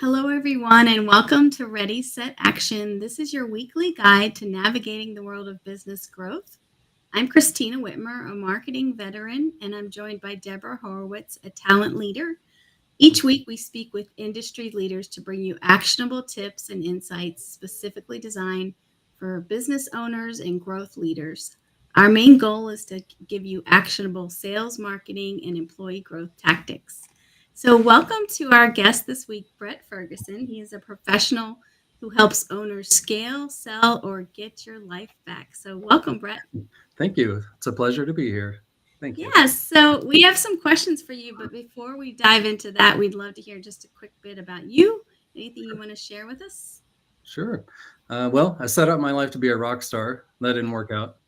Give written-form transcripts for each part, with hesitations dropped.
Hello, everyone, and welcome to Ready, Set, Action. This is your weekly guide to navigating the world of business growth. I'm Kristina Witmer, a marketing veteran, and I'm joined by Debra Horowitz, a talent leader. Each week, we speak with industry leaders to bring you actionable tips and insights specifically designed for business owners and growth leaders. Our main goal is to give you actionable sales, marketing, and employee growth tactics. So, welcome to our guest this week, Brett Ferguson. He is a professional who helps owners scale, sell, or get your life back. So, welcome, Brett. Thank you. It's a pleasure to be here. Thank you. Yes, so we have some questions for you, but before we dive into that, we'd love to hear just a quick bit about you. Anything you want to share with us? Sure. Well, I set out my life to be a rock star. That didn't work out.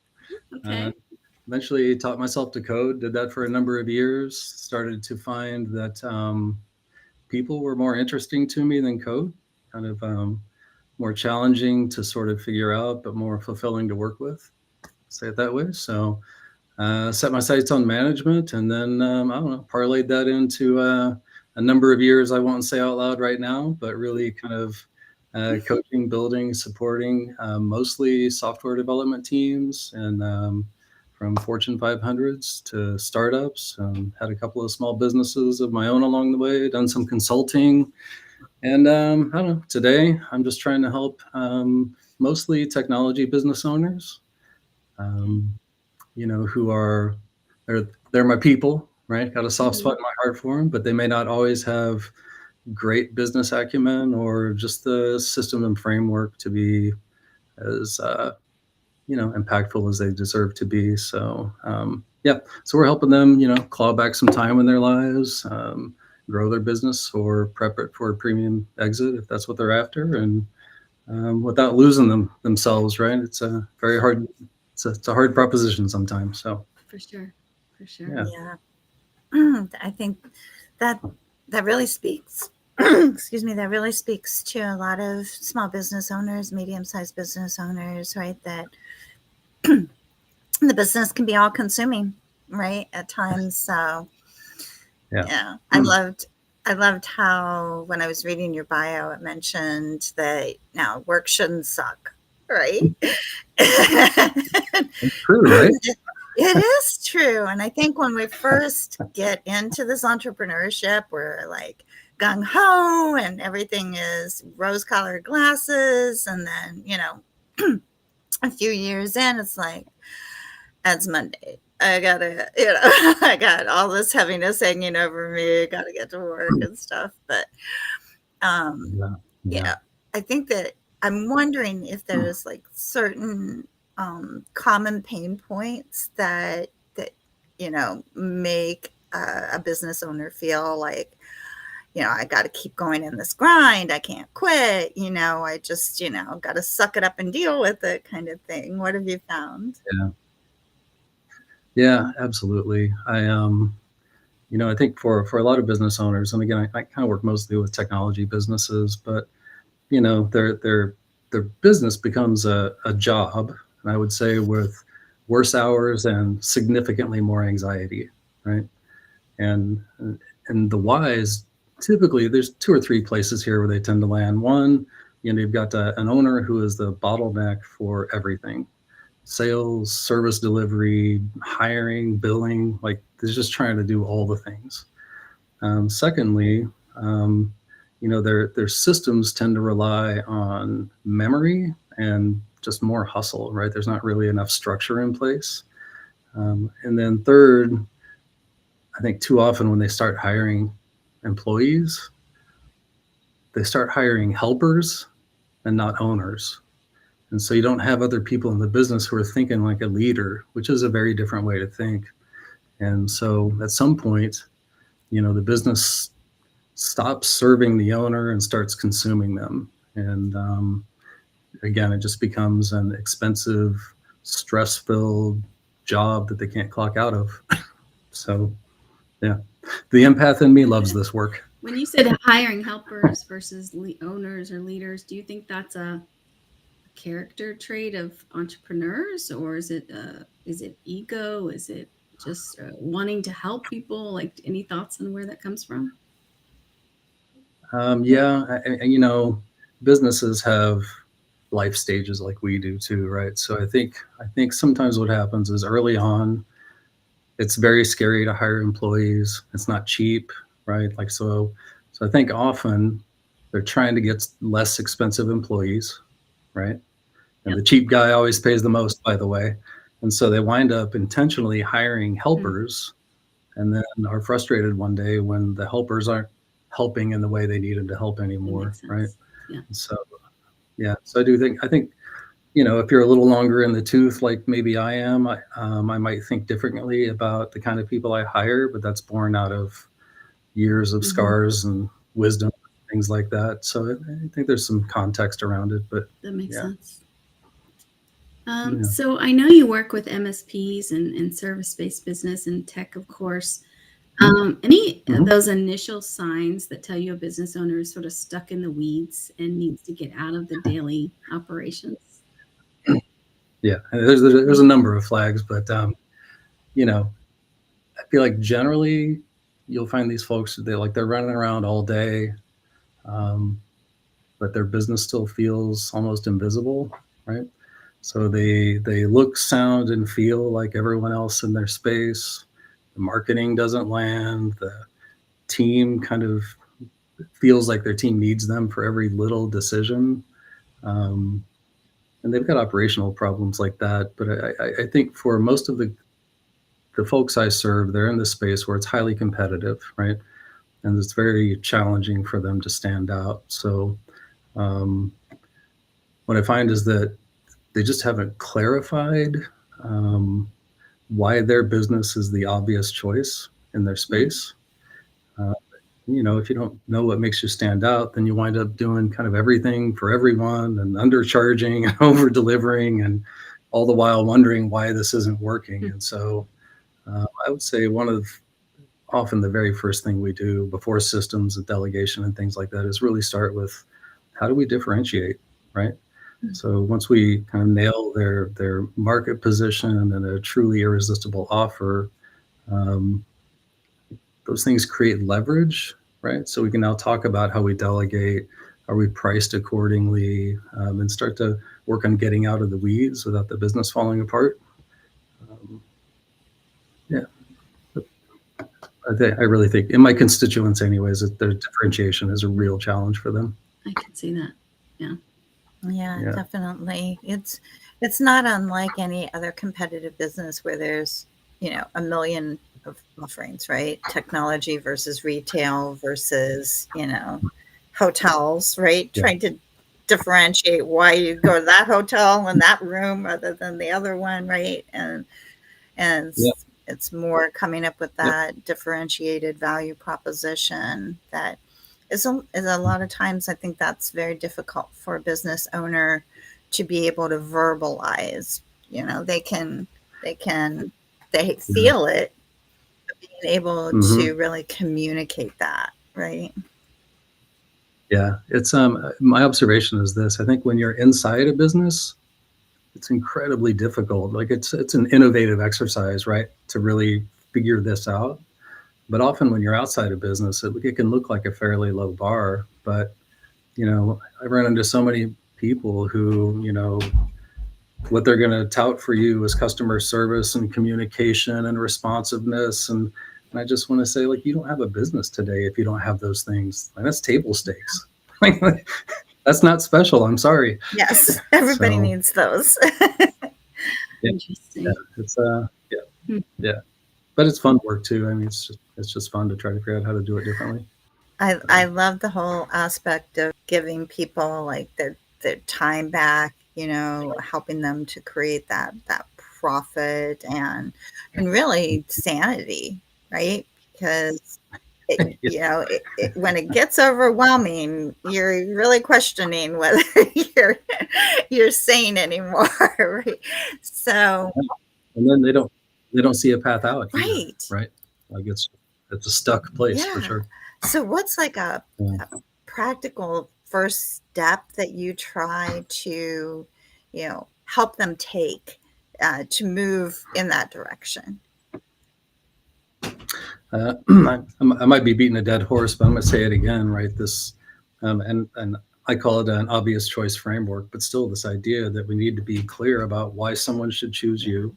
Uh, Okay. Eventually taught myself to code, did that for a number of years, started to find that people were more interesting to me than code, kind of more challenging to sort of figure out, but more fulfilling to work with, say it that way. So set my sights on management, and then I don't know, parlayed that into a number of years. I won't say out loud right now, but really kind of coaching, building, supporting mostly software development teams, and from Fortune 500s to startups. Had a couple of small businesses of my own along the way. Done some consulting, and I don't know. Today, I'm just trying to help mostly technology business owners. Um, who are they're my people, right? Got a soft spot Mhm. in my heart for them, but they may not always have great business acumen or just the system and framework to be as impactful as they deserve to be. So yeah, so we're helping them, claw back some time in their lives, grow their business, or prep it for a premium exit if that's what they're after, and without losing themselves, right? It's a very hard. It's a hard proposition sometimes. So For sure. For sure. yeah. Yeah, I think that that really speaks. Excuse me. That really speaks to a lot of small business owners, medium-sized business owners, right? That the business can be all-consuming, right? At times. So Yeah. yeah, I loved how when I was reading your bio, it mentioned that now work shouldn't suck, right? It's true, right? It is true. And I think when we first get into this entrepreneurship, we're like gung ho and everything is rose colored glasses. And then, a few years in, it's like, it's Monday. I gotta, I got all this heaviness hanging over me. I gotta get to work and stuff. But, um, Yeah. Yeah. yeah, I think that I'm wondering if there's like certain common pain points that make a business owner feel like I got to keep going in this grind. I can't quit. I just got to suck it up and deal with it, kind of thing. What have you found? Yeah. Yeah, absolutely. I think for a lot of business owners, and again, I kind of work mostly with technology businesses, but their business becomes a job, and I would say with worse hours and significantly more anxiety, right? And and the whys, typically there's two or three places here where they tend to land. One, you've got an owner who is the bottleneck for everything: sales, service delivery, hiring, billing. Like they're just trying to do all the things. Secondly, their systems tend to rely on memory and just more hustle, right? There's not really enough structure in place. And then third, I think too often when they start hiring employees, they start hiring helpers and not owners. And so you don't have other people in the business who are thinking like a leader, which is a very different way to think. And so at some point, the business stops serving the owner and starts consuming them. And again, it just becomes an expensive, stress filled job that they can't clock out of. So, yeah, the empath in me loves this work. When you said hiring helpers versus owners or leaders, do you think that's a character trait of entrepreneurs, or is it ego? Is it just wanting to help people? Like, any thoughts on where that comes from? Yeah, businesses have life stages like we do too, right? So I think sometimes what happens is early on, it's very scary to hire employees. It's not cheap, right? Like so I think often they're trying to get less expensive employees, right? And Yep. the cheap guy always pays the most, by the way. And so they wind up intentionally hiring helpers and then are frustrated one day when the helpers aren't helping in the way they need them to help That anymore, makes right? sense. Yeah. So yeah, so I think if you're a little longer in the tooth, like maybe I am, I might think differently about the kind of people I hire, but that's born out of years of Mm-hmm. scars and wisdom, things like that. So I think there's some context around it, but That makes yeah. sense. Yeah. So I know you work with MSPs and service-based business and tech, of course. Any of Mhm. those initial signs that tell you a business owner is sort of stuck in the weeds and needs to get out of the daily operations? Yeah, and there's a number of flags, but I feel like generally you'll find these folks they're running around all day, um, but their business still feels almost invisible, right? So they look, sound, and feel like everyone else in their space. The marketing doesn't land. The team kind of feels like their team needs them for every little decision. Um, and they've got operational problems like that. But I think for most of the folks I serve, they're in this space where it's highly competitive, right? And it's very challenging for them to stand out. So um, what I find is that they just haven't clarified um, why their business is the obvious choice in their space. If you don't know what makes you stand out, then you wind up doing kind of everything for everyone and undercharging and over delivering, and all the while wondering why this isn't working. And so I would say often the very first thing we do before systems and delegation and things like that is really start with how do we differentiate, right? So once we kind of nail their market position and a truly irresistible offer, um, those things create leverage, right? So we can now talk about how we delegate, are we priced accordingly, and start to work on getting out of the weeds without the business falling apart. Yeah, I really think in my constituents, anyways, that the differentiation is a real challenge for them. I can see that. Yeah. Yeah, definitely. It's not unlike any other competitive business where there's, a million of offerings, right? Technology versus retail versus, hotels, right? Yeah. Trying to differentiate why you go to that hotel and that room rather than the other one, right? And Yeah. it's more coming up with that differentiated value proposition that is a lot of times I think that's very difficult for a business owner to be able to verbalize. They feel it, but being able Mhm. to really communicate that, right? Yeah, it's my observation is this. I think when you're inside a business, it's incredibly difficult. Like it's an innovative exercise, right? To really figure this out. But often when you're outside of business, it can look like a fairly low bar. But I run into so many people who, what they're going to tout for you is customer service and communication and responsiveness. And I just want to say, like, you don't have a business today if you don't have those things. Like, that's table stakes. That's not special. I'm sorry. Yes, everybody So, needs those. Interesting. Yeah, it's yeah, but it's fun work too. I mean, it's just fun to try to figure out how to do it differently. I love the whole aspect of giving people like their time back, helping them to create that profit and really sanity, right? Because when it gets overwhelming, you're really questioning whether you're sane anymore, right? So, And then they don't see a path out either, right. right? Like it's a stuck place for sure. So what's like a practical first step that you try to, help them take to move in that direction? I might be beating a dead horse, but I'm going to say it again, right? This And I call it an obvious choice framework, but still this idea that we need to be clear about why someone should choose you.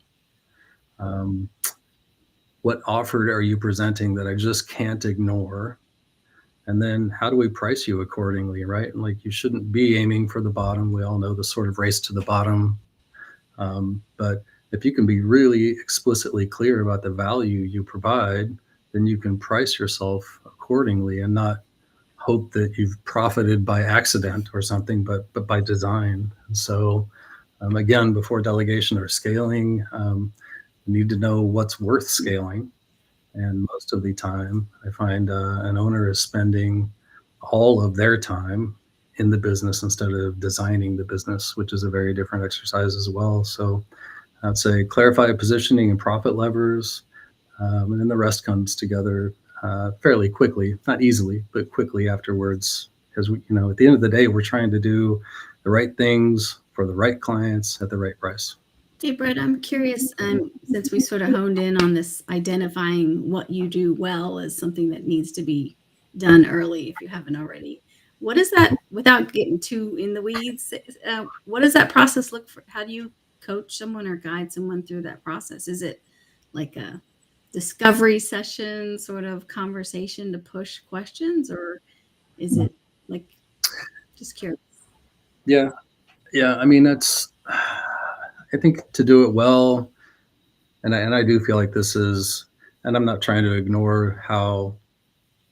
What offer are you presenting that I just can't ignore? And then how do we price you accordingly, right? And like, you shouldn't be aiming for the bottom. We all know the sort of race to the bottom. But if you can be really explicitly clear about the value you provide, then you can price yourself accordingly and not hope that you've profited by accident or something, but by design. And so, again, before delegation or scaling, you need to know what's worth scaling. And most of the time, I find an owner is spending all of their time in the business instead of designing the business, which is a very different exercise as well. So I'd say clarify positioning and profit levers, and then the rest comes together fairly quickly, not easily, but quickly afterwards. Because at the end of the day, we're trying to do the right things for the right clients at the right price. Hey, Brett, I'm curious, since we sort of honed in on this identifying what you do well as something that needs to be done early, if you haven't already, what is that, without getting too in the weeds, what does that process look for? How do you coach someone or guide someone through that process? Is it like a discovery session sort of conversation to push questions, or is it like, just curious? Yeah. I mean, I think to do it well, and I do feel like this is, and I'm not trying to ignore how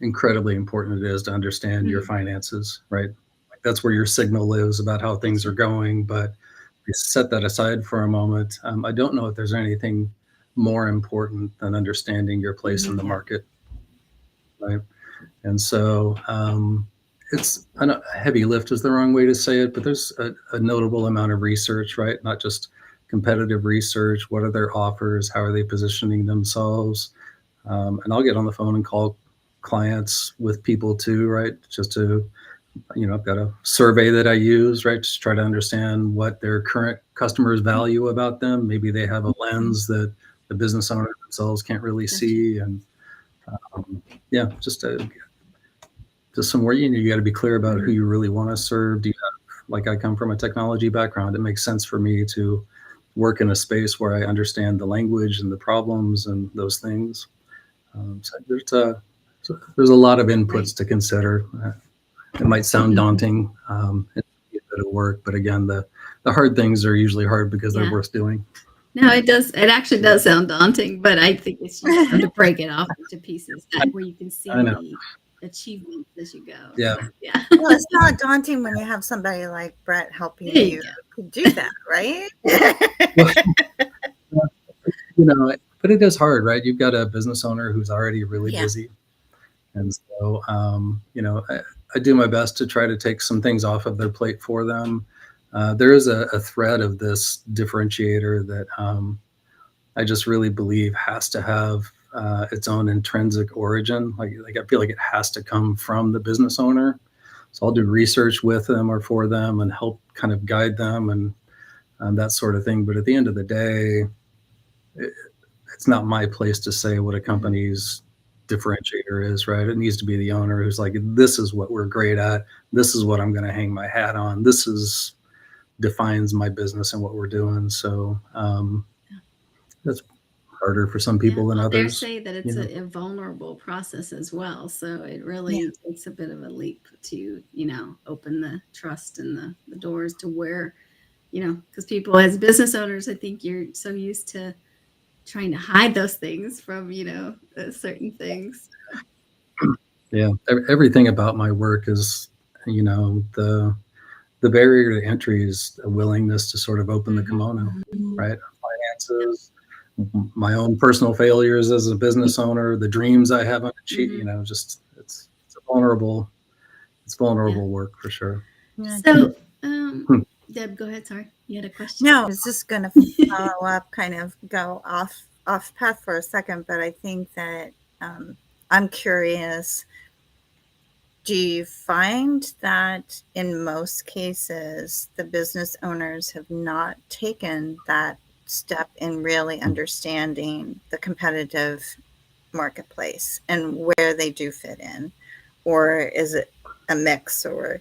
incredibly important it is to understand your finances, right? Like, that's where your signal lives about how things are going. But if you set that aside for a moment, I don't know if there's anything more important than understanding your place in the market, right? And so it's a heavy lift is the wrong way to say it, but there's a notable amount of research, right? Not just competitive research. What are their offers? How are they positioning themselves? And I'll get on the phone and call clients with people too, right? Just to, I've got a survey that I use, right? Just try to understand what their current customers value about them. Maybe they have a lens that the business owner themselves can't really see. And just somewhere, you got to be clear about who you really want to serve. Do you have, like, I come from a technology background. It makes sense for me to work in a space where I understand the language and the problems and those things. So there's a lot of inputs to consider. It might sound daunting. It's a bit of work, but again, the hard things are usually hard because they're worth doing. No, it does. It actually does sound daunting, but I think it's just to break it off into pieces where you can see the achievements as you go. Yeah. Well, it's not daunting when you have somebody like Brett helping you do that, right? But it is hard, right? You've got a business owner who's already really busy. And so, I do my best to try to take some things off of their plate for them. There is a thread of this differentiator that I just really believe has to have its own intrinsic origin. Like I feel like it has to come from the business owner. So I'll do research with them or for them and help kind of guide them and that sort of thing. But at the end of the day, it's not my place to say what a company's differentiator is, right? It needs to be the owner who's like, this is what we're great at. This is what I'm going to hang my hat on. This defines my business and what we're doing. So that's harder for some people than others. They say that it's a vulnerable process as well. So it really takes a bit of a leap to, open the trust and the doors to where, because people as business owners, I think you're so used to trying to hide those things from, certain things. Yeah. Everything about my work is, the barrier to entry is a willingness to sort of open the kimono, right? Finances, my own personal failures as a business owner, the dreams I haven't achieved, just it's vulnerable work for sure. So, Deb, go ahead. Sorry, you had a question. No, I was just going to follow up, kind of go off path for a second, but I think that I'm curious. Do you find that in most cases, the business owners have not taken that step in really understanding the competitive marketplace and where they do fit in? Or is it a mix, or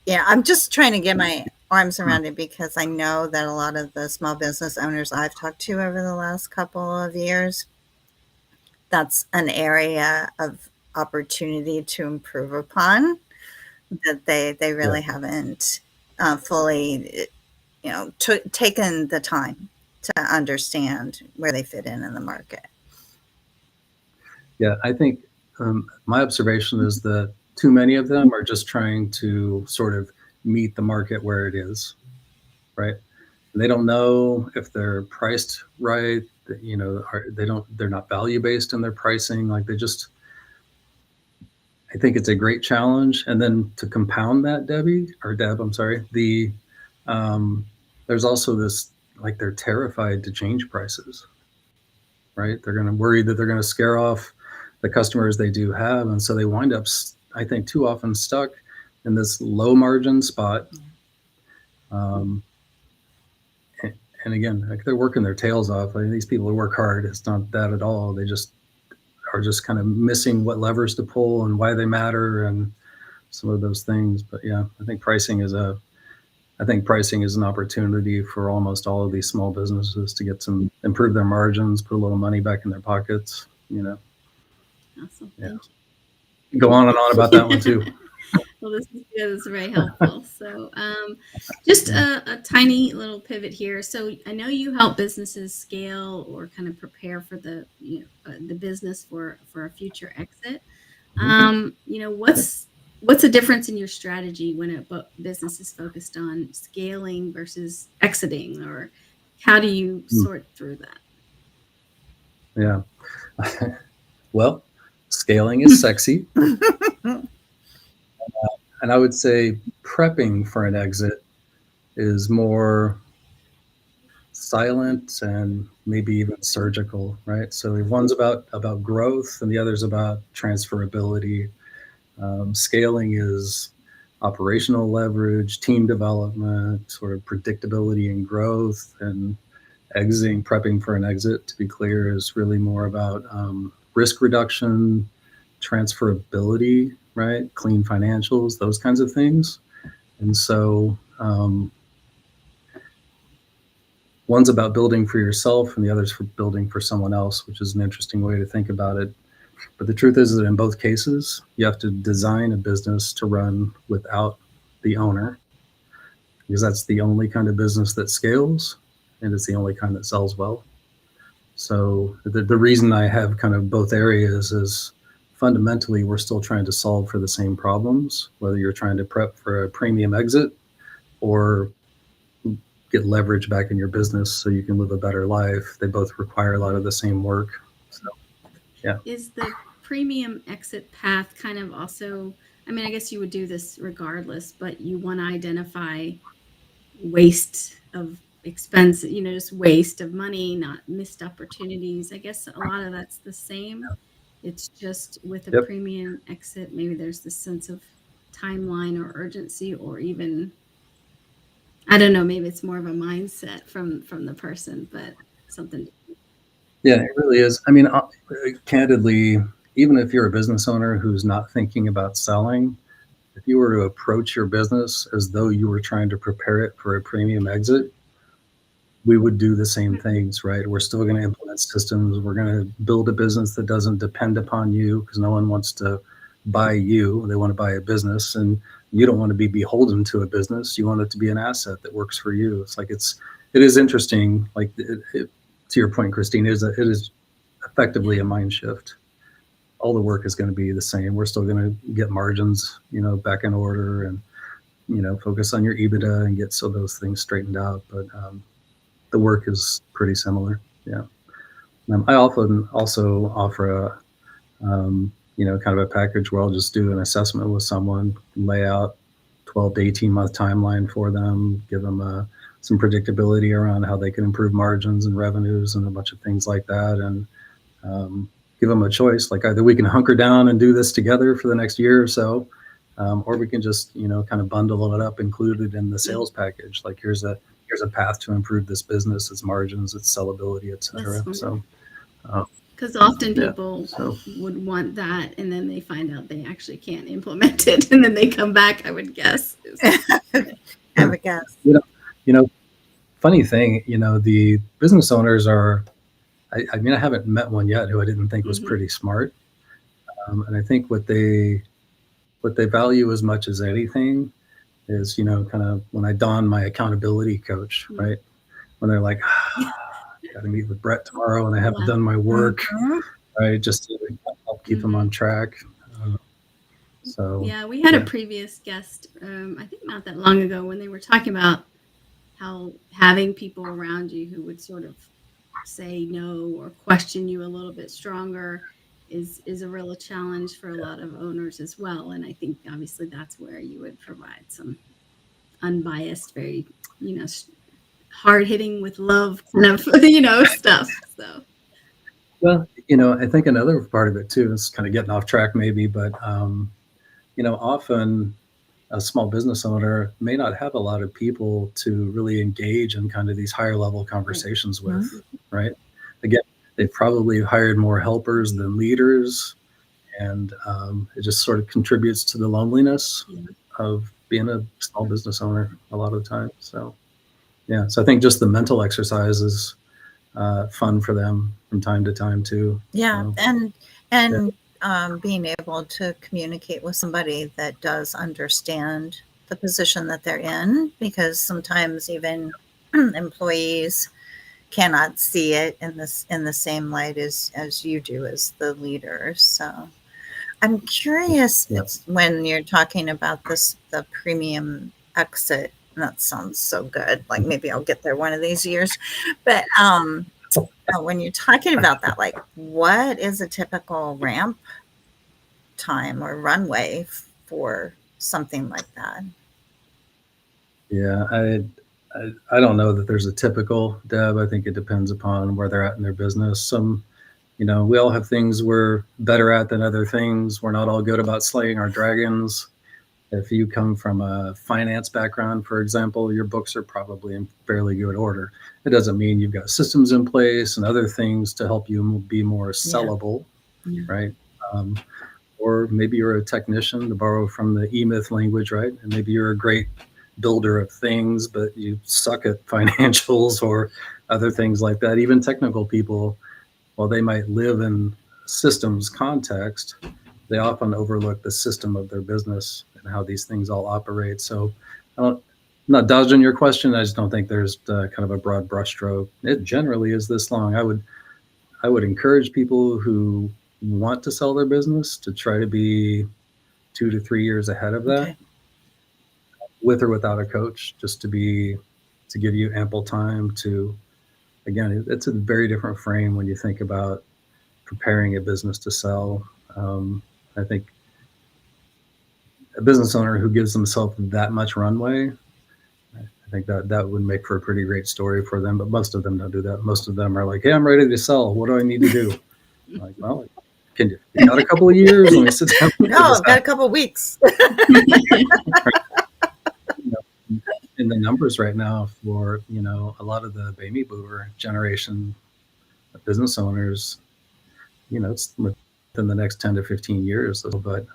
yeah, I'm just trying to get my arms around it, because I know that a lot of the small business owners I've talked to over the last couple of years, that's an area of opportunity to improve upon that they really haven't fully, taken the time to understand where they fit in the market. Yeah, I think my observation is that too many of them are just trying to sort of meet the market where it is, right? And they don't know if they're priced right. They're not value based in their pricing. Like I think it's a great challenge. And then to compound that, Deb, I'm sorry, there's also this, like, they're terrified to change prices, right? They're going to worry that they're going to scare off the customers they do have. And so they wind up, I think, too often stuck in this low margin spot. And again, like, they're working their tails off. I mean, these people who work hard, it's not that at all. They just are just kind of missing what levers to pull and why they matter and some of those things. But yeah, I think pricing is an opportunity for almost all of these small businesses to improve their margins, put a little money back in their pockets, Awesome. Yeah. Thank you. Go on and on about that one too. Well, this is good. This is very helpful. So just a tiny little pivot here. So I know you help businesses scale or kind of prepare for the business for a future exit. What's the difference in your strategy when a business is focused on scaling versus exiting, or how do you sort through that? Yeah. Well, scaling is sexy. And I would say prepping for an exit is more silent and maybe even surgical, right? So one's about growth and the other's about transferability. Scaling is operational leverage, team development, sort of predictability and growth. And prepping for an exit, to be clear, is really more about risk reduction, transferability, right? Clean financials, those kinds of things. And so one's about building for yourself and the other's for building for someone else, which is an interesting way to think about it. But the truth is that in both cases, you have to design a business to run without the owner, because that's the only kind of business that scales, and it's the only kind that sells well. So the reason I have kind of both areas is fundamentally we're still trying to solve for the same problems, whether you're trying to prep for a premium exit or get leverage back in your business so you can live a better life. They both require a lot of the same work. So, yeah. Is the premium exit path kind of also, I mean, I guess you would do this regardless, but you want to identify waste of expense, just waste of money, not missed opportunities. I guess a lot of that's the same. It's just with a premium exit, maybe there's this sense of timeline or urgency, or even, I don't know, maybe it's more of a mindset from the person, but something. Yeah, it really is. I mean, candidly, even if you're a business owner who's not thinking about selling, if you were to approach your business as though you were trying to prepare it for a premium exit, we would do the same things, right? We're still going to implement systems. We're going to build a business that doesn't depend upon you, because no one wants to buy you. They want to buy a business, and you don't want to be beholden to a business. You want it to be an asset that works for you. It's like, it is interesting. Like to your point, Christine, it is effectively a mind shift. All the work is going to be the same. We're still going to get margins, back in order, and, focus on your EBITDA and get those things straightened out. But the work is pretty similar. Yeah. I often also offer a, kind of a package where I'll just do an assessment with someone, lay out 12 to 18 month timeline for them, give them some predictability around how they can improve margins and revenues and a bunch of things like that. And give them a choice, like either we can hunker down and do this together for the next year or so, or we can just, kind of bundle it up, include it in the sales package. Like here's a path to improve this business, its margins, its sellability, et cetera. So Because often Yeah. people So would want that, and then they find out they actually can't implement it, and then they come back, I would guess. I would guess. you know, funny thing, the business owners are. I mean, I haven't met one yet who I didn't think was pretty smart. And I think what they value as much as anything is, kind of when I don my accountability coach, right? When they're like, got to meet with Brett tomorrow and I haven't done my work, right? Just to help keep them on track. So yeah, we had a previous guest, I think not that long ago, when they were talking about how having people around you who would sort of say no or question you a little bit stronger is a real challenge for a lot of owners as well. And I think obviously that's where you would provide some unbiased, very, hard hitting with love kind of, stuff. So, well, I think another part of it too is kind of getting off track maybe, but often a small business owner may not have a lot of people to really engage in kind of these higher level conversations with, right? Again, they've probably hired more helpers than leaders, and it just sort of contributes to the loneliness of being a small business owner a lot of the time. So, yeah. So I think just the mental exercise is fun for them from time to time too. Yeah, So, and being able to communicate with somebody that does understand the position that they're in, because sometimes even employees cannot see it in the same light as you do as the leader. So I'm curious, it's when you're talking about the premium exit, and that sounds so good. Like maybe I'll get there one of these years. But when you're talking about that, like what is a typical ramp time or runway for something like that? yeah, I don't know that there's a typical, Deb. I think it depends upon where they're at in their business. Some, we all have things we're better at than other things. We're not all good about slaying our dragons. If you come from a finance background, for example, your books are probably in fairly good order. It doesn't mean you've got systems in place and other things to help you be more sellable, right? Or maybe you're a technician, to borrow from the E-Myth language, right? And maybe you're a great builder of things, but you suck at financials or other things like that. Even technical people, while they might live in systems context, they often overlook the system of their business and how these things all operate. So I'm not dodging your question. I just don't think there's kind of a broad brushstroke. It generally is this long. I would encourage people who want to sell their business to try to be 2 to 3 years ahead of that, with or without a coach, just to give you ample time to, again, it's a very different frame when you think about preparing a business to sell. I think a business owner who gives themselves that much runway, I think that would make for a pretty great story for them. But most of them don't do that. Most of them are like, "Hey, I'm ready to sell. What do I need to do?" I'm like, well, you got a couple of years? Let me sit down. No, I've got a couple of weeks. In the numbers right now for a lot of the baby boomer generation of business owners, it's within the next 10 to 15 years. But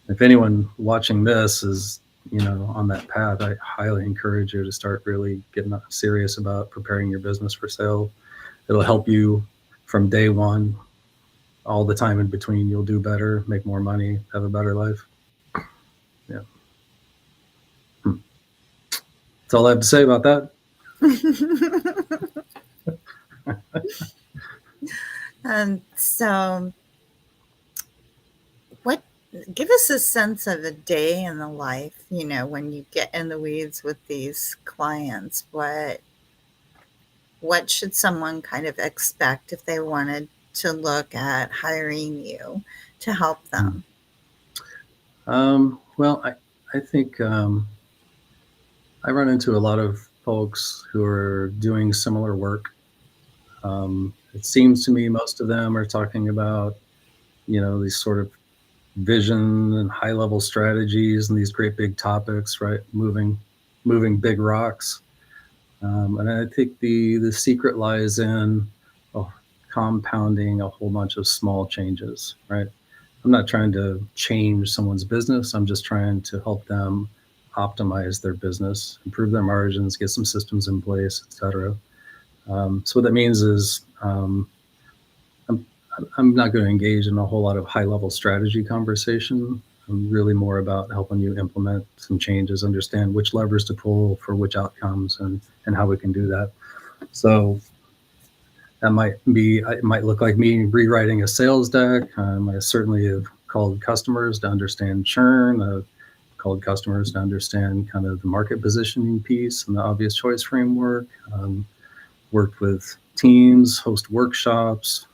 if anyone watching this is on that path, I highly encourage you to start really getting serious about preparing your business for sale. It'll help you from day one. All the time in between, you'll do better, make more money, have a better life. Yeah. That's all I have to say about that. And so give us a sense of a day in the life, when you get in the weeds with these clients. What should someone kind of expect if they wanted to look at hiring you to help them? Well, I think I run into a lot of folks who are doing similar work. It seems to me most of them are talking about, these sort of vision and high level strategies and these great big topics, right? Moving big rocks. And I think the secret lies in compounding a whole bunch of small changes, right? I'm not trying to change someone's business. I'm just trying to help them optimize their business, improve their margins, get some systems in place, et cetera. So what that means is I'm not going to engage in a whole lot of high-level strategy conversation. I'm really more about helping you implement some changes, understand which levers to pull for which outcomes, and how we can do that. So that it might look like me rewriting a sales deck. I certainly have called customers to understand churn. I've called customers to understand kind of the market positioning piece and the obvious choice framework. Worked with teams, host workshops.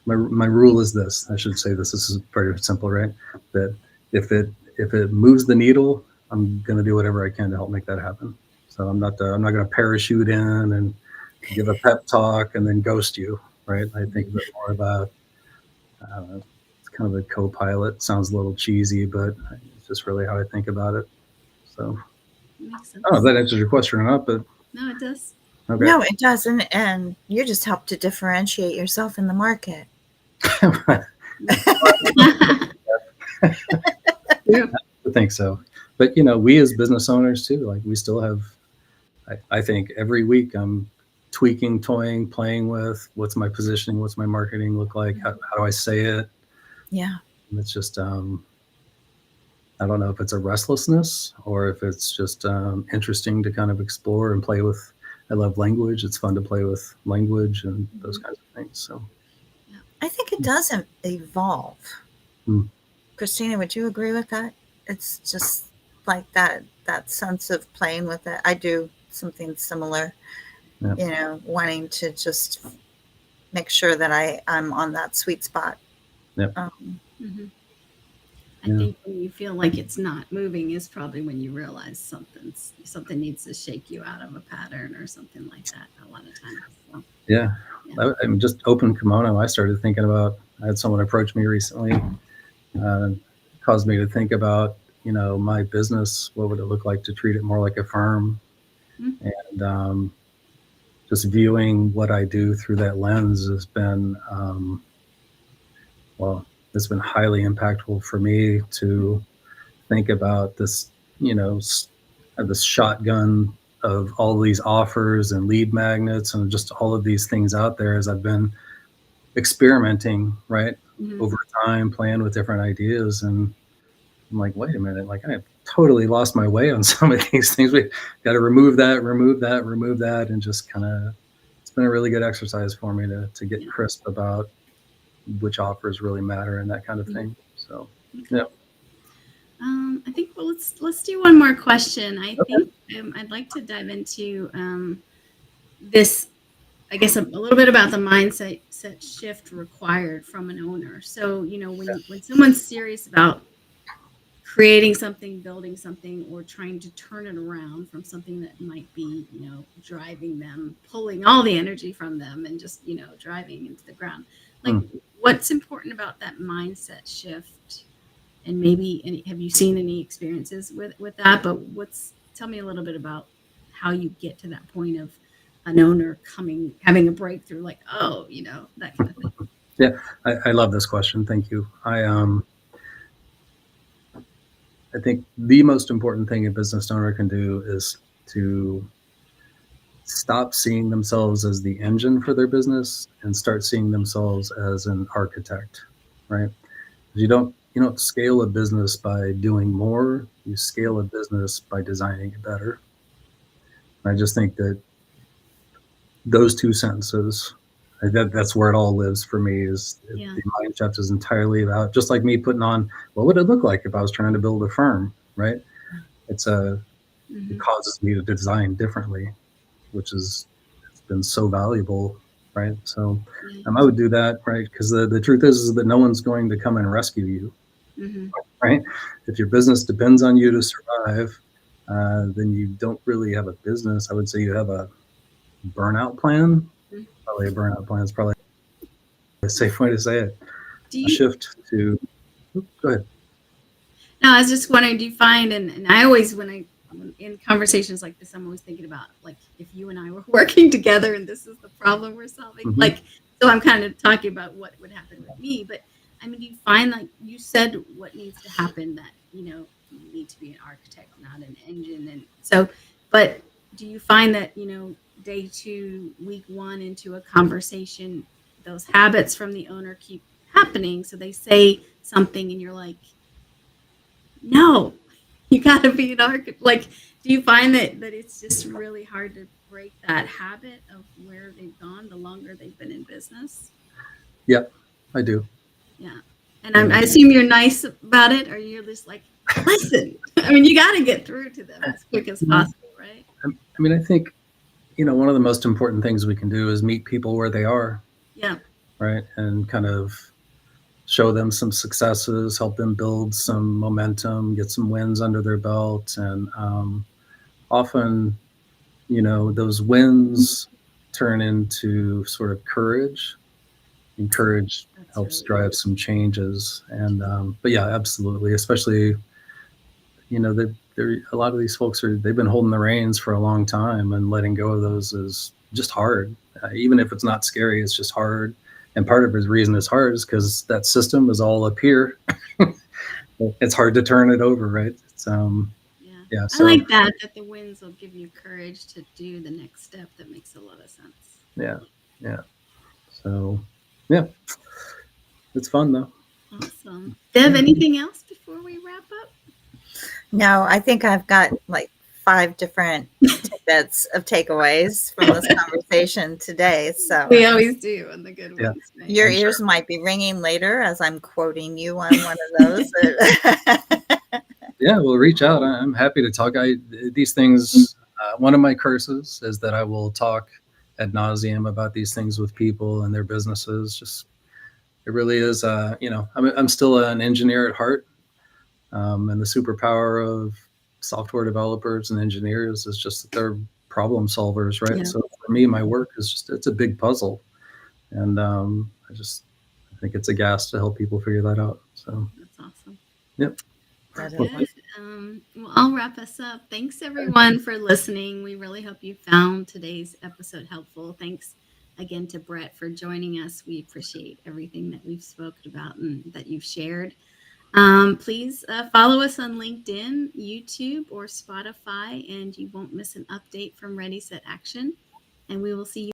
My rule is this. I should say this. This is pretty simple, right? That if it moves the needle, I'm going to do whatever I can to help make that happen. So I'm not going to parachute in and give a pep talk and then ghost you, right? I think of it more about it's kind of a co-pilot. Sounds a little cheesy, but it's just really how I think about it. So Makes sense. I don't know if that answers your question or not, but No, it does. okay. No, it doesn't. And you just help to differentiate yourself in the market. Yeah, I think so. But we as business owners too, like we still have. I think every week I'm tweaking, toying, playing with what's my positioning, what's my marketing look like, how do I say it? Yeah. And it's just I don't know if it's a restlessness or if it's just interesting to kind of explore and play with. I love language. It's fun to play with language and those kinds of things. So I think it doesn't evolve. Kristina, would you agree with that? It's just like that sense of playing with it. I do something similar, wanting to just make sure that I'm on that sweet spot. Yep. I think when you feel like it's not moving is probably when you realize something needs to shake you out of a pattern or something like that a lot of times. So, yeah. I'm just open kimono. I started thinking about, I had someone approach me recently, caused me to think about, my business, what would it look like to treat it more like a firm? And just viewing what I do through that lens has been, it's been highly impactful for me to think about this, this shotgun of all these offers and lead magnets and just all of these things out there as I've been experimenting, right? Over time, playing with different ideas. And I'm like, wait a minute, like I have totally lost my way on some of these things. We got to remove that. And just kind of, it's been a really good exercise for me to get crisp about which offers really matter and that kind of thing. So, yeah. I think let's do one more question. I think I'd like to dive into this, I guess, a little bit about the mindset shift required from an owner. So, when someone's serious about creating something, building something, or trying to turn it around from something that might be, driving them, pulling all the energy from them and just, driving into the ground. Like, what's important about that mindset shift? And maybe, have you seen any experiences with that? But tell me a little bit about how you get to that point of an owner having a breakthrough, like, that kind of thing. Yeah, I love this question. Thank you. I think the most important thing a business owner can do is to stop seeing themselves as the engine for their business and start seeing themselves as an architect, right? You don't scale a business by doing more. You scale a business by designing it better. And I just think that those two sentences, that's where it all lives for me. Is the mind shift is entirely about, just like me putting on, what would it look like if I was trying to build a firm, right? It causes me to design differently, which it's been so valuable, right? So I would do that, right? Because the truth is that no one's going to come and rescue you, right? If your business depends on you to survive, then you don't really have a business. I would say you have a burnout plan. Probably a burnout plan is probably a safe way to say it. A shift to, go ahead. No, I was just wondering, do you find, and I always, when I in conversations like this, I'm always thinking about like if you and I were working together and this is the problem we're solving. Mhm. Like, so I'm kind of talking about what would happen with me. But I mean, do you find like you said what needs to happen that, you need to be an architect, not an engine. And so, but do you find that, day two, week one into a conversation, those habits from the owner keep happening? So they say something and you're like, no, you got to be an architect. Like, do you find that it's just really hard to break that habit of where they've gone the longer they've been in business? Yeah, I do. Yeah. And I assume you're nice about it, or you're just like, listen. I mean, you got to get through to them as quick as possible, right? I mean, I think, one of the most important things we can do is meet people where they are, Yeah. right? And kind of show them some successes, help them build some momentum, get some wins under their belt. And often, those wins turn into sort of courage, and courage That's helps really drive some changes. And, but yeah, absolutely. Especially, they're a lot of these folks they've been holding the reins for a long time, and letting go of those is just hard. Even if it's not scary, it's just hard. And part of the reason it's hard is because that system is all up here. It's hard to turn it over, right? It's Yeah. I so like that the wins will give you courage to do the next step. That makes a lot of sense. yeah. So yeah, it's fun though. Awesome. Deb, anything else before we wrap up? No, I think I've got like 5 different tidbits of takeaways from this conversation today. So We always do on the good Yeah. ones. Right? your I'm ears sure. might be ringing later as I'm quoting you on one of those. Yeah, well, reach out. I'm happy to talk. These things. One of my curses is that I will talk ad nauseum about these things with people and their businesses. Just it really is. I'm still an engineer at heart, and the superpower of software developers and engineers is just that they're problem solvers, right? Yeah. So for me, my work is it's a big puzzle, and I think it's a gas to help people figure that out. So That's awesome. yep. That is Good. Well, I'll wrap us up. Thanks everyone for listening. We really hope you found today's episode helpful. Thanks again to Brett for joining us. We appreciate everything that we've spoken about and that you've shared. Please follow us on LinkedIn, YouTube, or Spotify, and you won't miss an update from Ready Set Action. And we will see you